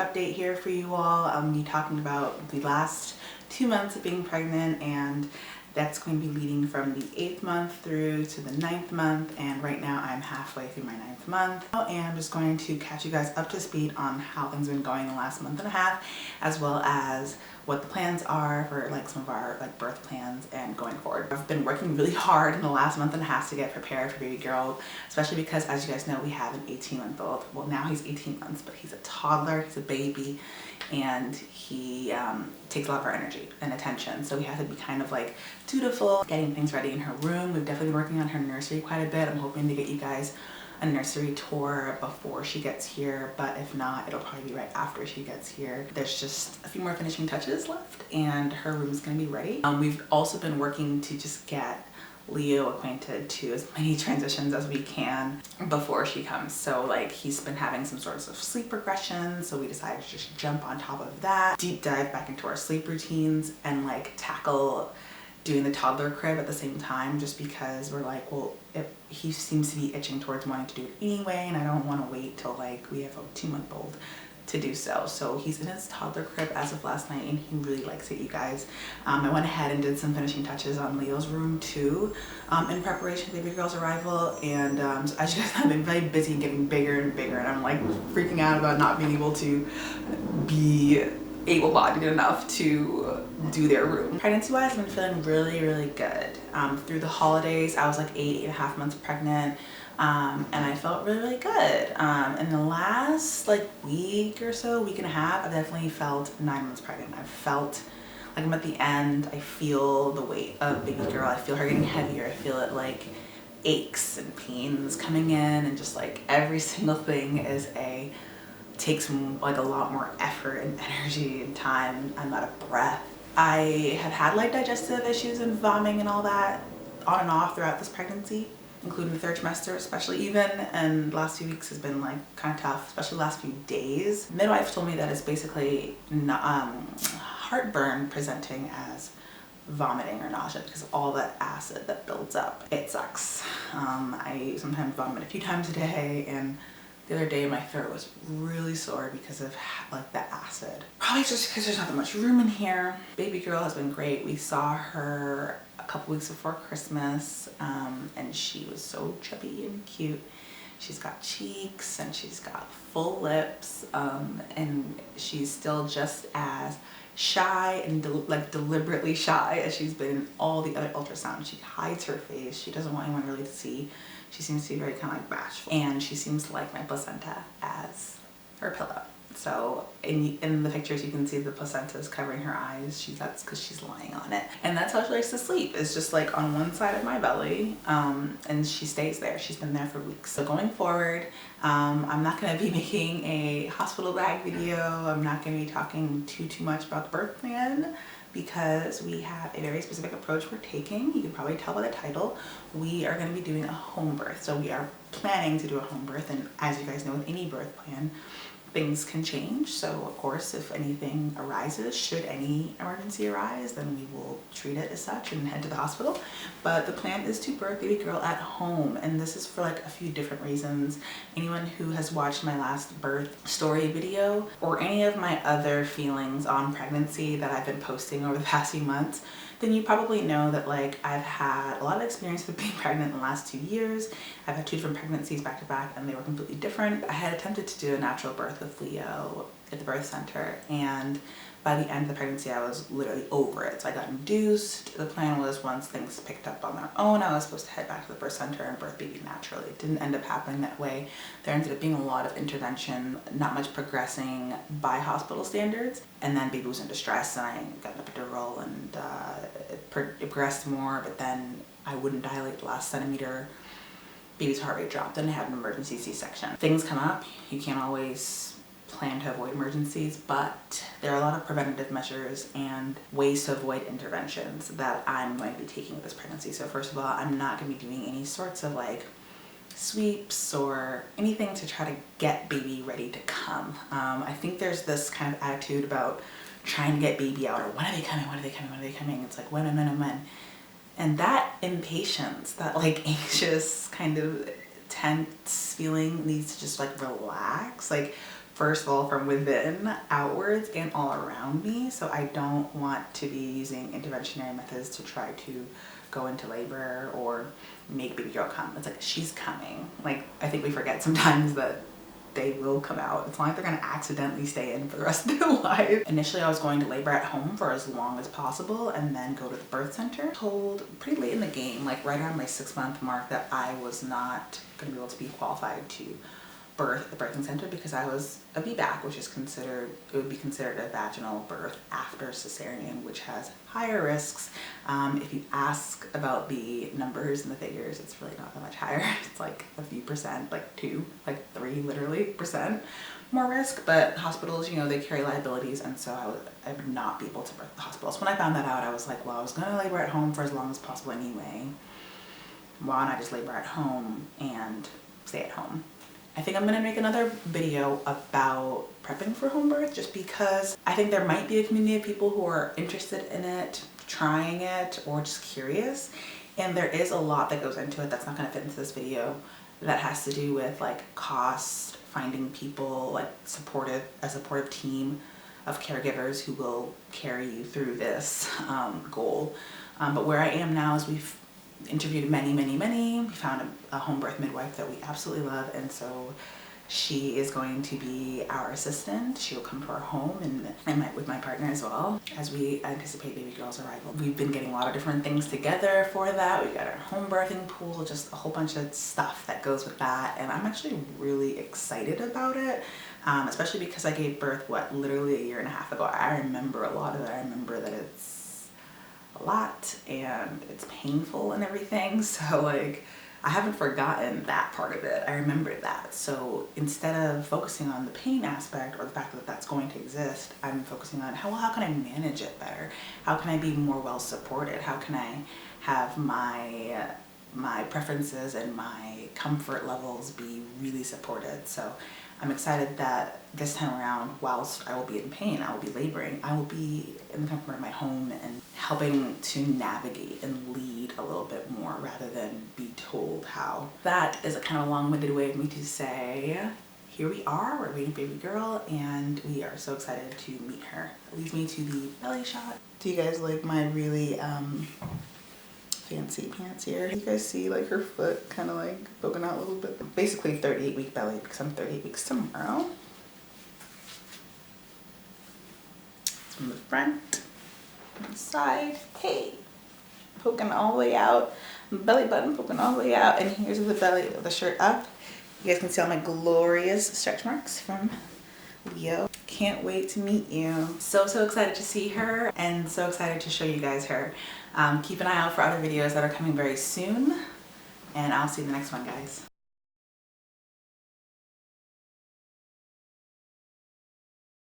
update here for you all. I'm be talking about the last 2 months of being pregnant, and that's going to be leading from the 8th month through to the 9th month, and right now I'm halfway through my 9th month. And I'm just going to catch you guys up to speed on how things have been going the last month and a half, as well as what the plans are for like some of our like birth plans and going forward. I've been working really hard in the last month and a half to get prepared for baby girl, especially because, as you guys know, we have an 18-month-old. Well, now he's 18 months, but he's a toddler, he's a baby, and he takes a lot of our energy and attention. So we have to be kind of like dutiful, getting things ready in her room. We've definitely been working on her nursery quite a bit. I'm hoping to get you guys a nursery tour before she gets here, but if not, it'll probably be right after she gets here. There's just a few more finishing touches left and her room's gonna be ready. We've also been working to just get Leo acquainted to as many transitions as we can before she comes. So like, he's been having some sorts of sleep regression, so we decided to just jump on top of that, deep dive back into our sleep routines, and like tackle doing the toddler crib at the same time, just because we're like, well, he seems to be itching towards wanting to do it anyway, and I don't want to wait till like we have a 2-month-old to do so. So he's in his toddler crib as of last night, and he really likes it, you guys. I went ahead and did some finishing touches on Leo's room too, in preparation for baby girl's arrival, and so as you guys know, I've been very busy getting bigger and bigger, and I'm like freaking out about not being able to be able-bodied enough to do their room. Pregnancy-wise, I've been feeling really good. Through the holidays, I was like 8.5 months pregnant, and I felt really good. In the last like week or so, week and a half, I definitely felt 9 months pregnant. I felt like I'm at the end. I feel the weight of baby girl. I feel her getting heavier. I feel it like aches and pains coming in, and just like every single thing takes like a lot more effort and energy and time. I'm out of breath. I have had like digestive issues and vomiting and all that on and off throughout this pregnancy, including the 3rd trimester especially even, and the last few weeks has been like kind of tough, especially the last few days. Midwife told me that it's basically heartburn presenting as vomiting or nausea because of all that acid that builds up. It sucks. I sometimes vomit a few times a day, and the other day my throat was really sore because of like the acid. Probably just because there's not that much room in here. Baby girl has been great. We saw her a couple weeks before Christmas, and she was so chubby and cute. She's got cheeks and she's got full lips, and she's still just as shy and deliberately shy as she's been in all the other ultrasounds. She hides her face. She doesn't want anyone really to see. She seems to be very kind of like bashful, and she seems to like my placenta as her pillow. So in the pictures you can see the placenta is covering her eyes. That's because she's lying on it, and that's how she likes to sleep, is just like on one side of my belly, and she stays there. She's been there for weeks. So going forward, I'm not going to be making a hospital bag video. I'm not going to be talking too much about the birth plan, because we have a very specific approach we're taking. You can probably tell by the title. We are going to be doing a home birth. So we are planning to do a home birth, and as you guys know, with any birth plan, things can change. So of course, if anything arises, should any emergency arise, then we will treat it as such and head to the hospital. But the plan is to birth baby girl at home, and this is for like a few different reasons. Anyone who has watched my last birth story video, or any of my other feelings on pregnancy that I've been posting over the past few months, then you probably know that like I've had a lot of experience with being pregnant in the last 2 years. I've had 2 different pregnancies back to back, and they were completely different. I had attempted to do a natural birth with Leo at the birth center, and by the end of the pregnancy I was literally over it. So I got induced. The plan was, once things picked up on their own, I was supposed to head back to the birth center and birth baby naturally. It didn't end up happening that way. There ended up being a lot of intervention, not much progressing by hospital standards, and then baby was in distress, and I got an epidural, and it progressed more, but then I wouldn't dilate the last centimeter. Baby's heart rate dropped, and I had an emergency C-section. Things come up. You can't always plan to avoid emergencies, but there are a lot of preventative measures and ways to avoid interventions that I'm going to be taking with this pregnancy. So first of all, I'm not going to be doing any sorts of like sweeps or anything to try to get baby ready to come. I think there's this kind of attitude about trying to get baby out, or when are they coming, when are they coming, when are they coming? It's like when. And that impatience, that like anxious kind of tense feeling needs to just like relax. Like, first of all from within outwards and all around me. So I don't want to be using interventionary methods to try to go into labor or make baby girl come. It's like, she's coming. Like, I think we forget sometimes that they will come out. It's not like they're gonna accidentally stay in for the rest of their life. Initially, I was going to labor at home for as long as possible and then go to the birth center. Told pretty late in the game, like right around my 6-month mark, that I was not gonna be able to be qualified to birth at the birthing center because I was a VBAC, which is considered, it would be considered a vaginal birth after cesarean, which has higher risks. If you ask about the numbers and the figures, it's really not that much higher. It's like a few percent, like 2, like 3 literally percent more risk, but hospitals, you know, they carry liabilities, and so I would not be able to birth at the hospitals. When I found that out, I was like, well, I was gonna labor at home for as long as possible anyway. Why don't I just labor at home and stay at home? I think I'm gonna make another video about prepping for home birth, just because I think there might be a community of people who are interested in it, trying it, or just curious. And there is a lot that goes into it that's not gonna fit into this video, that has to do with like cost, finding people, like a supportive team of caregivers who will carry you through this goal. But where I am now is we've interviewed many. We found a home birth midwife that we absolutely love, and so she is going to be our assistant. She will come to our home and with my partner as well as we anticipate baby girl's arrival. We've been getting a lot of different things together for that. We've got our home birthing pool, just a whole bunch of stuff that goes with that, and I'm actually really excited about it, especially because I gave birth, what, literally a year and a half ago. I remember a lot of it. I remember that it's a lot and it's painful and everything, so like I haven't forgotten that part of it. I remembered that. So instead of focusing on the pain aspect or the fact that that's going to exist, I'm focusing on how can I manage it better? How can I be more well supported? How can I have my preferences and my comfort levels be really supported? So I'm excited that this time around, whilst I will be in pain, I will be laboring, I will be in the comfort of my home and helping to navigate and lead a little bit more rather than be told how. That is a kind of long-winded way of me to say, here we are, we're waiting for baby girl, and we are so excited to meet her. That leads me to the belly shot. Do you guys like my really fancy pants here? You guys see like her foot kind of like poking out a little bit. Basically 38-week belly because I'm 38 weeks tomorrow. It's from the front, from the side. Hey, poking all the way out. Belly button poking all the way out. And here's the belly of the shirt up. You guys can see all my glorious stretch marks from Leo. Can't wait to meet you. So excited to see her and so excited to show you guys her. Keep an eye out for other videos that are coming very soon, and I'll see you in the next one, guys.